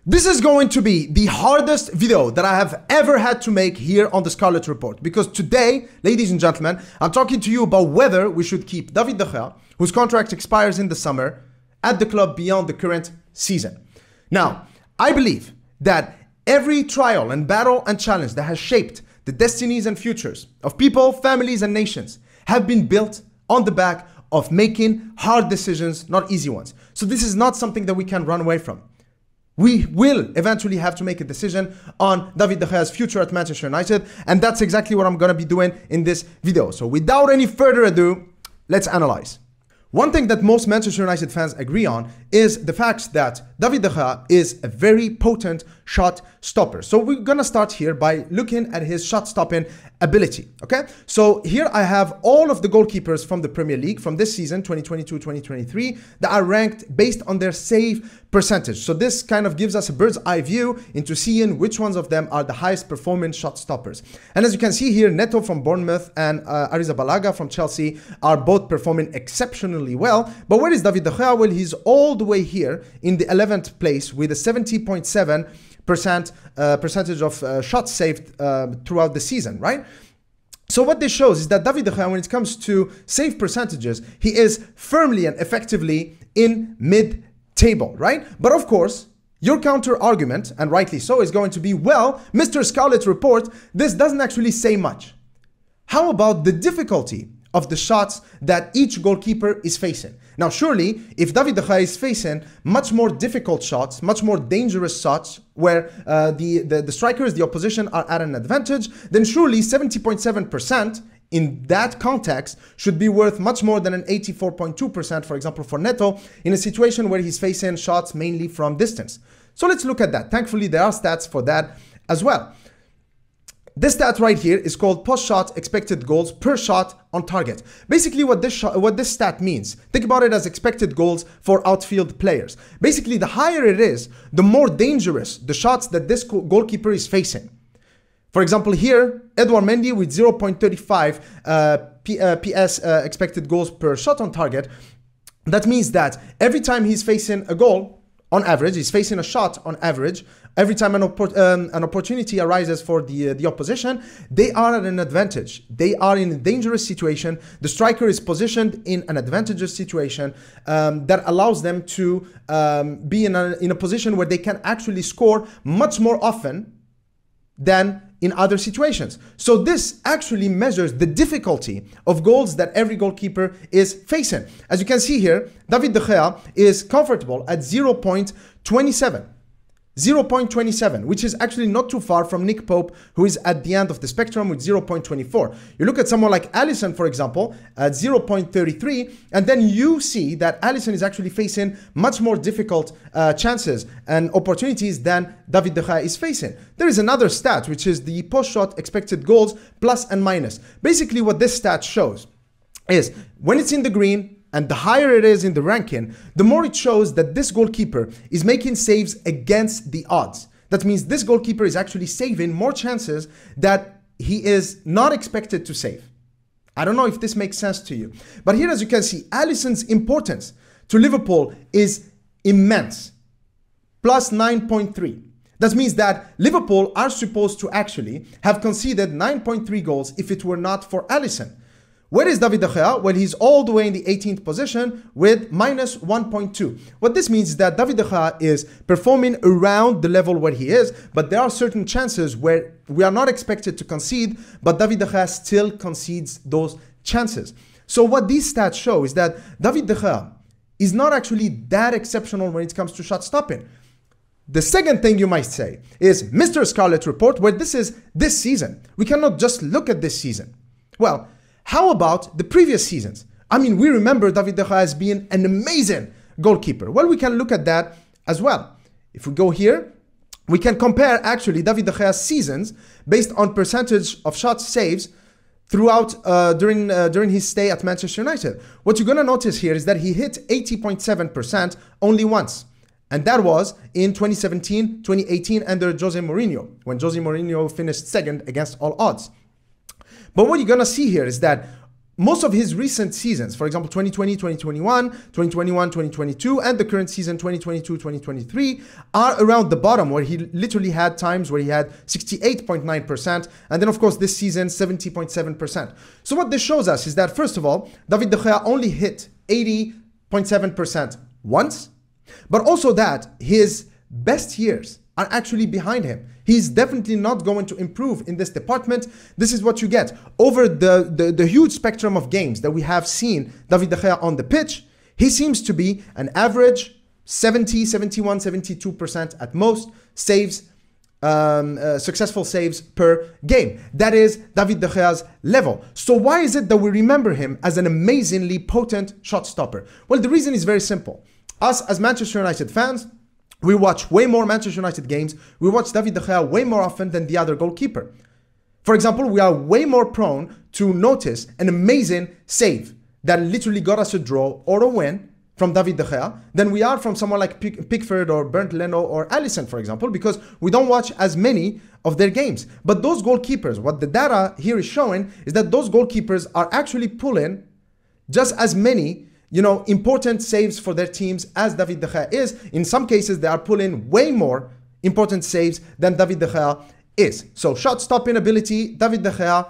This is going to be the hardest video that I have ever had to make here on the Scarlet Report, because today, ladies and gentlemen, I'm talking to you about whether we should keep David De Gea, whose contract expires in the summer, at the club beyond the current season. Now, I believe that every trial and battle and challenge that has shaped the destinies and futures of people, families, and nations have been built on the back of making hard decisions, not easy ones. So this is not something that we can run away from. We will eventually have to make a decision on David De Gea's future at Manchester United, and that's exactly what I'm going to be doing in this video. So without any further ado, let's analyze. One thing that most Manchester United fans agree on is the fact that David De Gea is a very potent shot stopper. So we're going to start here by looking at his shot stopping ability. Okay, so here I have all of the goalkeepers from the Premier League from this season, 2022-2023, that are ranked based on their save percentage. So this kind of gives us a bird's eye view into seeing which ones of them are the highest performing shot stoppers. And as you can see here, Neto from Bournemouth and Arrizabalaga from Chelsea are both performing exceptionally well. But where is David De Gea? Well, he's all the way here in the 11th place with a 70.7% percentage of shots saved throughout the season, right? So what this shows is that David De Gea, when it comes to save percentages, he is firmly and effectively in mid-table, right? But of course, your counter argument, and rightly so, is going to be, well, Mr. Scarlet Report, this doesn't actually say much. How about the difficulty of the shots that each goalkeeper is facing? Now, surely, if David De Gea is facing much more difficult shots, much more dangerous shots, where the strikers, the opposition, are at an advantage, then surely 70.7% in that context should be worth much more than an 84.2%, for example, for Neto, in a situation where he's facing shots mainly from distance. So let's look at that. Thankfully, there are stats for that as well. This stat right here is called post-shot expected goals per shot on target. Basically, what this stat means, think about it as expected goals for outfield players. Basically, the higher it is, the more dangerous the shots that this goalkeeper is facing. For example, here, Edouard Mendy with 0.35 PS expected goals per shot on target. That means that every time he's facing a goal, on average, he's facing a shot on average, every time an opportunity arises for the opposition, they are at an advantage. They are in a dangerous situation. The striker is positioned in an advantageous situation that allows them to be in a position where they can actually score much more often than in other situations. So this actually measures the difficulty of goals that every goalkeeper is facing. As you can see here, David De Gea is comfortable at 0.27. 0.27, which is actually not too far from Nick Pope, who is at the end of the spectrum with 0.24. You look at someone like Alisson, for example, at 0.33, and then you see that Alisson is actually facing much more difficult chances and opportunities than David De Gea is facing. There is another stat, which is the post-shot expected goals plus and minus. Basically, what this stat shows is when it's in the green, and the higher it is in the ranking, the more it shows that this goalkeeper is making saves against the odds. That means this goalkeeper is actually saving more chances that he is not expected to save. I don't know if this makes sense to you. But here, as you can see, Alisson's importance to Liverpool is immense. Plus 9.3. That means that Liverpool are supposed to actually have conceded 9.3 goals if it were not for Alisson. Where is David De Gea? Well, he's all the way in the 18th position with minus 1.2. What this means is that David De Gea is performing around the level where he is, but there are certain chances where we are not expected to concede, but David De Gea still concedes those chances. So what these stats show is that David De Gea is not actually that exceptional when it comes to shot stopping. The second thing you might say is, Mr. Scarlet Report, where this is this season. We cannot just look at this season. Well, how about the previous seasons? I mean, we remember David De Gea as being an amazing goalkeeper. Well, we can look at that as well. If we go here, we can compare actually David De Gea's seasons based on percentage of shots saves throughout during his stay at Manchester United. What you're going to notice here is that he hit 80.7% only once. And that was in 2017-2018 under Jose Mourinho, when Jose Mourinho finished second against all odds. But what you're going to see here is that most of his recent seasons, for example, 2020, 2021, 2021, 2022, and the current season, 2022, 2023, are around the bottom, where he literally had times where he had 68.9%, and then of course this season, 70.7%. So what this shows us is that, first of all, David De Gea only hit 80.7% once, but also that his best years are actually behind him. He's definitely not going to improve in this department. This is what you get. Over the huge spectrum of games that we have seen David De Gea on the pitch, he seems to be an average 70, 71, 72% at most saves, successful saves per game. That is David De Gea's level. So why is it that we remember him as an amazingly potent shot stopper? Well, the reason is very simple. Us as Manchester United fans, we watch way more Manchester United games. We watch David De Gea way more often than the other goalkeeper. For example, we are way more prone to notice an amazing save that literally got us a draw or a win from David De Gea than we are from someone like Pickford or Bernd Leno or Alisson, for example, because we don't watch as many of their games. But those goalkeepers, what the data here is showing is that those goalkeepers are actually pulling just as many important saves for their teams as David De Gea is. In some cases, they are pulling way more important saves than David De Gea is. So shot stopping ability, David De Gea,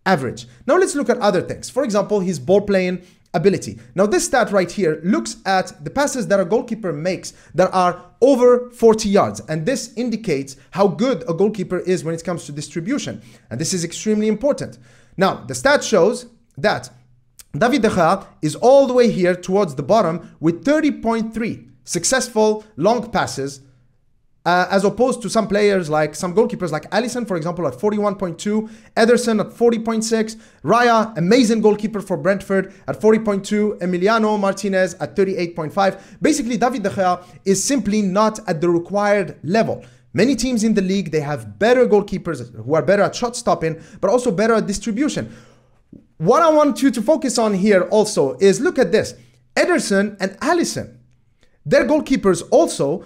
average. Now let's look at other things. For example, his ball playing ability. Now this stat right here looks at the passes that a goalkeeper makes that are over 40 yards. And this indicates how good a goalkeeper is when it comes to distribution. And this is extremely important. Now, the stat shows that David De Gea is all the way here towards the bottom with 30.3 successful long passes, as opposed to some players like some goalkeepers like Alisson, for example, at 41.2, Ederson at 40.6, Raya, amazing goalkeeper for Brentford, at 40.2, Emiliano Martinez at 38.5. Basically, David De Gea is simply not at the required level. Many teams in the league, they have better goalkeepers who are better at shot stopping, but also better at distribution. What I want you to focus on here also is, look at this. Ederson and Alisson, their goalkeepers also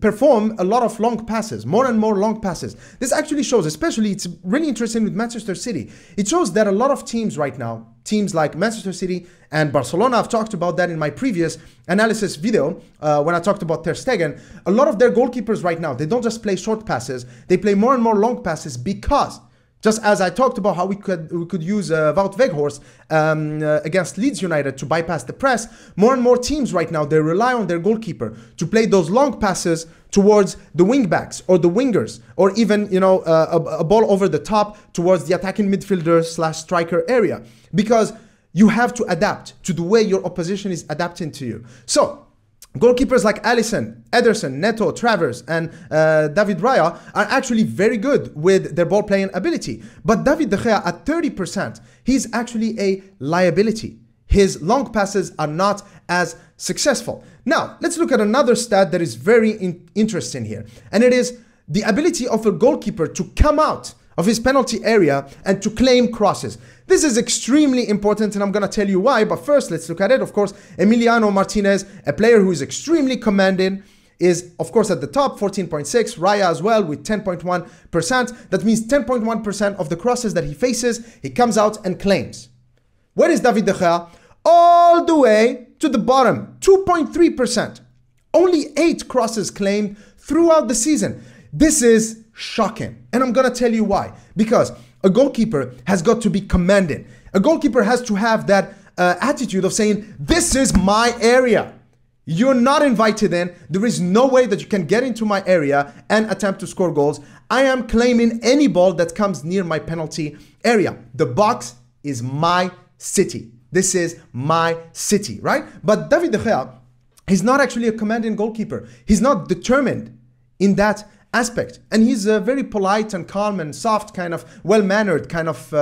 perform a lot of long passes, more and more long passes. This actually shows, especially it's really interesting with Manchester City. It shows that a lot of teams right now, teams like Manchester City and Barcelona, I've talked about that in my previous analysis video when I talked about Ter Stegen, a lot of their goalkeepers right now, they don't just play short passes, they play more and more long passes because, just as I talked about how we could use Wout Weghorst against Leeds United to bypass the press, more and more teams right now, they rely on their goalkeeper to play those long passes towards the wing backs or the wingers, or even a ball over the top towards the attacking midfielder / striker area, because you have to adapt to the way your opposition is adapting to you. So goalkeepers like Alisson, Ederson, Neto, Travers, and David Raya are actually very good with their ball playing ability. But David De Gea at 30%, he's actually a liability. His long passes are not as successful. Now, let's look at another stat that is very interesting here. And it is the ability of a goalkeeper to come out of his penalty area and to claim crosses. This is extremely important, and I'm going to tell you why. But first, let's look at it. Of course, Emiliano Martinez, a player who is extremely commanding, is, of course, at the top, 14.6. Raya as well with 10.1%. That means 10.1% of the crosses that he faces, he comes out and claims. Where is David De Gea? All the way to the bottom, 2.3%. Only 8 crosses claimed throughout the season. This is shocking. And I'm going to tell you why. Because a goalkeeper has got to be commanding. A goalkeeper has to have that attitude of saying, this is my area. You're not invited in. There is no way that you can get into my area and attempt to score goals. I am claiming any ball that comes near my penalty area. The box is my city. This is my city, right? But David De Gea, he's not actually a commanding goalkeeper. He's not determined in that aspect, and he's a very polite and calm and soft, kind of well-mannered kind of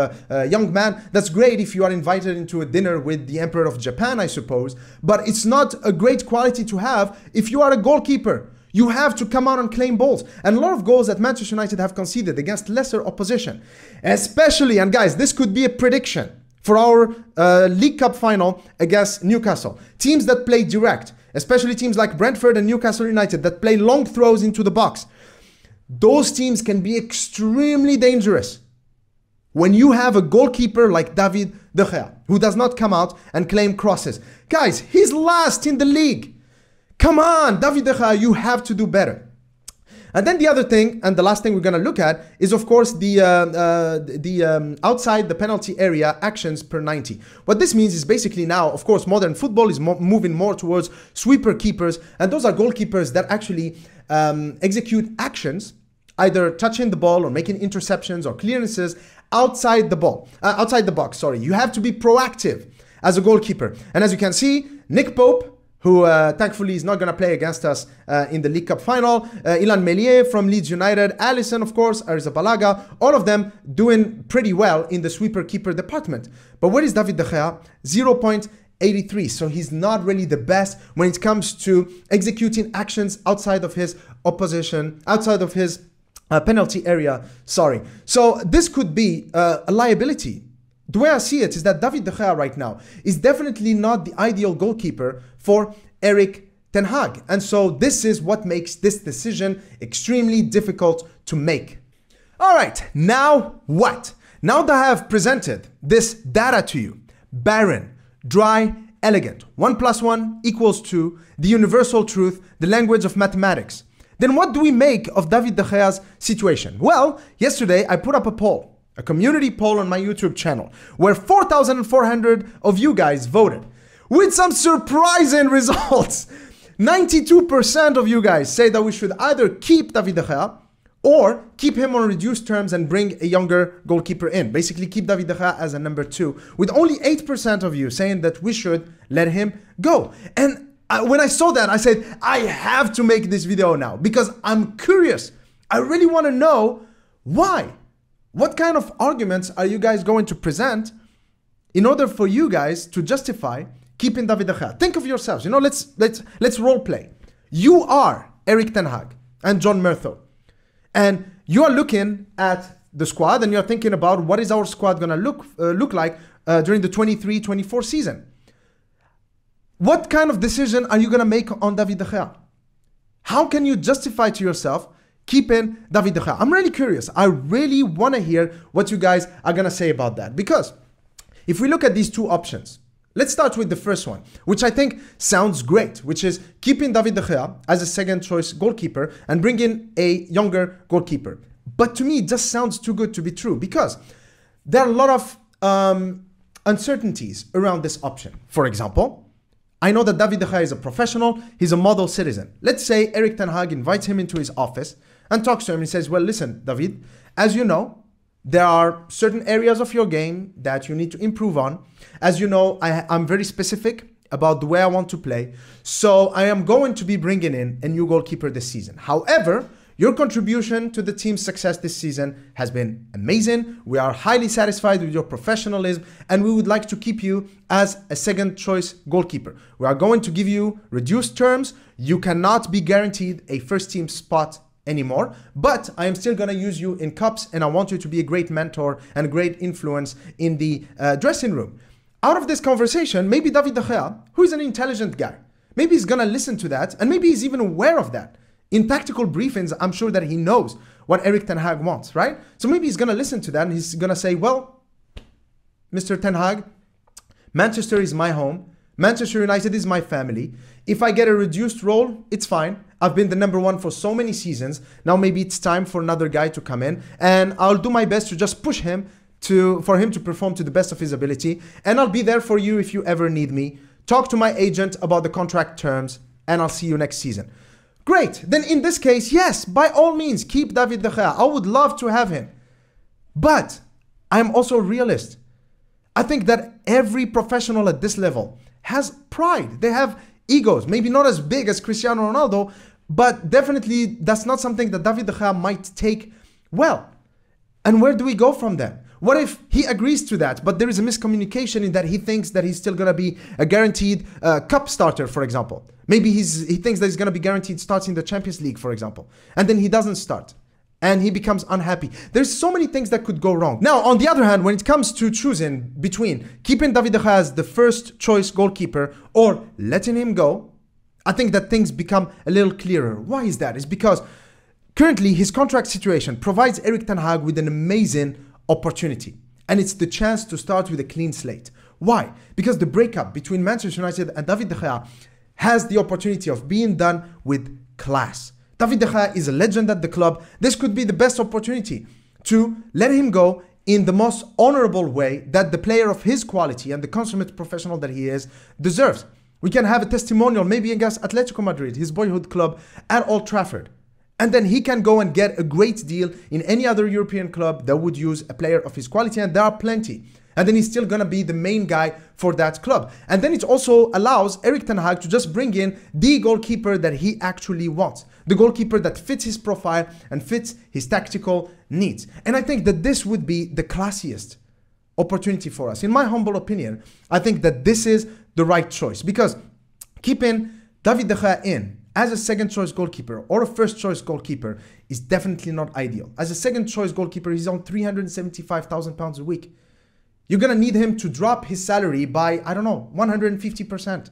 young man. That's great if you are invited into a dinner with the Emperor of Japan, I suppose, but it's not a great quality to have if you are a goalkeeper. You have to come out and claim balls. And a lot of goals that Manchester United have conceded against lesser opposition, especially, and guys, this could be a prediction for our League Cup final against Newcastle. Teams that play direct, especially teams like Brentford and Newcastle United that play long throws into the box. Those teams can be extremely dangerous when you have a goalkeeper like David De Gea, who does not come out and claim crosses. Guys, he's last in the league. Come on, David De Gea, you have to do better. And then the other thing, and the last thing we're going to look at, is of course the outside the penalty area actions per 90. What this means is basically now, of course, modern football is moving more towards sweeper keepers, and those are goalkeepers that actually execute actions, either touching the ball or making interceptions or clearances outside the box. Sorry, you have to be proactive as a goalkeeper. And as you can see, Nick Pope, who thankfully is not going to play against us in the League Cup final. Ilan Meslier from Leeds United, Alisson, of course, Arrizabalaga, all of them doing pretty well in the sweeper keeper department. But where is David De Gea? 0.83. So he's not really the best when it comes to executing actions outside of his opposition, outside of his penalty area. Sorry. So this could be a liability. The way I see it is that David De Gea right now is definitely not the ideal goalkeeper for Erik Ten Hag. And so this is what makes this decision extremely difficult to make. All right, now what? Now that I have presented this data to you, barren, dry, elegant, 1 + 1 = 2, the universal truth, the language of mathematics, then what do we make of David De Gea's situation? Well, yesterday I put up a poll. A community poll on my YouTube channel where 4,400 of you guys voted with some surprising results. 92% of you guys say that we should either keep David De Gea or keep him on reduced terms and bring a younger goalkeeper in. Basically keep David De Gea as a number 2, with only 8% of you saying that we should let him go. And when I saw that, I said, I have to make this video now because I'm curious. I really want to know why. What kind of arguments are you guys going to present in order for you guys to justify keeping David De Gea? Think of yourselves. You know, let's role play. You are Erik Ten Hag and John Murtho, and you are looking at the squad and you're thinking about what is our squad going to look like during the 23-24 season. What kind of decision are you going to make on David De Gea? How can you justify to yourself keeping David De Gea? I'm really curious. I really want to hear what you guys are going to say about that. Because if we look at these two options, let's start with the first one, which I think sounds great, which is keeping David De Gea as a second choice goalkeeper and bringing a younger goalkeeper. But to me, it just sounds too good to be true because there are a lot of uncertainties around this option. For example, I know that David De Gea is a professional, he's a model citizen. Let's say Erik Ten Hag invites him into his office and talks to him and says, well, listen, David, as you know, there are certain areas of your game that you need to improve on. As you know, I'm very specific about the way I want to play. So I am going to be bringing in a new goalkeeper this season. However, your contribution to the team's success this season has been amazing. We are highly satisfied with your professionalism and we would like to keep you as a second choice goalkeeper. We are going to give you reduced terms. You cannot be guaranteed a first team spot anymore, but I am still going to use you in cups and I want you to be a great mentor and a great influence in the dressing room. Out of this conversation, maybe David De Gea, who is an intelligent guy, maybe he's going to listen to that and maybe he's even aware of that. In tactical briefings, I'm sure that he knows what Erik Ten Hag wants, right? So maybe he's going to listen to that and he's going to say, well, Mr. Ten Hag, Manchester is my home. Manchester United is my family. If I get a reduced role, it's fine. I've been the number 1 for so many seasons. Now maybe it's time for another guy to come in and I'll do my best to just push him for him to perform to the best of his ability. And I'll be there for you if you ever need me. Talk to my agent about the contract terms and I'll see you next season. Great. Then in this case, yes, by all means, keep David De Gea. I would love to have him. But I'm also a realist. I think that every professional at this level has pride. They have egos, maybe not as big as Cristiano Ronaldo, but definitely that's not something that David De Gea might take well. And where do we go from there? What if he agrees to that, but there is a miscommunication in that he thinks that he's still going to be a guaranteed cup starter, for example. Maybe he thinks that he's going to be guaranteed starts in the Champions League, for example. And then he doesn't start. And he becomes unhappy. There's so many things that could go wrong. Now, on the other hand, when it comes to choosing between keeping David De Gea as the first choice goalkeeper or letting him go, I think that things become a little clearer. Why is that? It's because currently his contract situation provides Erik Ten Hag with an amazing opportunity. And it's the chance to start with a clean slate. Why? Because the breakup between Manchester United and David De Gea has the opportunity of being done with class. David De Gea is a legend at the club. This could be the best opportunity to let him go in the most honorable way that the player of his quality and the consummate professional that he is deserves. We can have a testimonial maybe against Atletico Madrid, his boyhood club, at Old Trafford. And then he can go and get a great deal in any other European club that would use a player of his quality, and there are plenty. And then he's still going to be the main guy for that club. And then it also allows Erik Ten Hag to just bring in the goalkeeper that he actually wants. The goalkeeper that fits his profile and fits his tactical needs. And I think that this would be the classiest opportunity for us. In my humble opinion, I think that this is the right choice. Because keeping David De Gea in as a second choice goalkeeper or a first choice goalkeeper is definitely not ideal. As a second choice goalkeeper, he's on £375,000 a week. You're going to need him to drop his salary by, I don't know, 150%.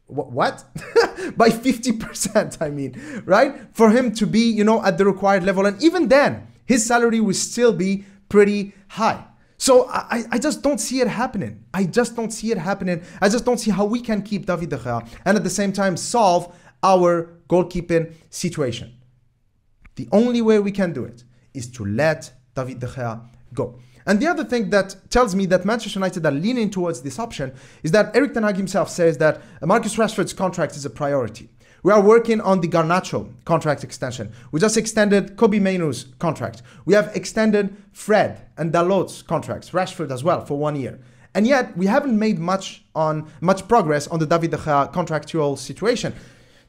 What? By 50%, I mean, right? For him to be, you know, at the required level. And even then, his salary will still be pretty high. So I just don't see it happening. I just don't see it happening. I just don't see how we can keep David De Gea and at the same time solve our goalkeeping situation. The only way we can do it is to let David De Gea go. And the other thing that tells me that Manchester United are leaning towards this option is that Erik Ten Hag himself says that Marcus Rashford's contract is a priority. We are working on the Garnacho contract extension. We just extended Kobe Mainoo's contract. We have extended Fred and Dalot's contracts, Rashford as well, for 1 year. And yet, we haven't made much progress on the David De Gea contractual situation.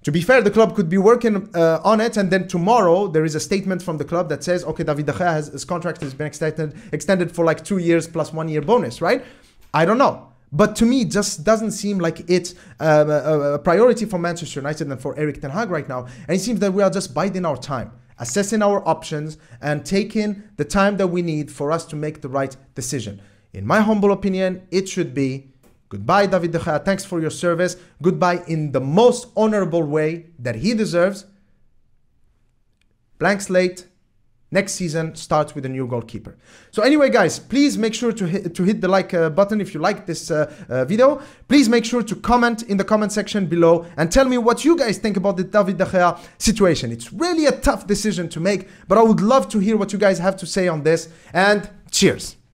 To be fair, the club could be working on it, and then tomorrow there is a statement from the club that says, okay, David De Gea his contract has been extended for like 2 years plus 1 year bonus, right? I don't know. But to me, it just doesn't seem like it's a priority for Manchester United and for Erik Ten Hag right now. And it seems that we are just biding our time, assessing our options and taking the time that we need for us to make the right decision. In my humble opinion, it should be goodbye, David De Gea. Thanks for your service. Goodbye in the most honorable way that he deserves. Blank slate. Next season starts with a new goalkeeper. So anyway, guys, please make sure to hit the like button if you like this video. Please make sure to comment in the comment section below and tell me what you guys think about the David De Gea situation. It's really a tough decision to make, but I would love to hear what you guys have to say on this. And cheers.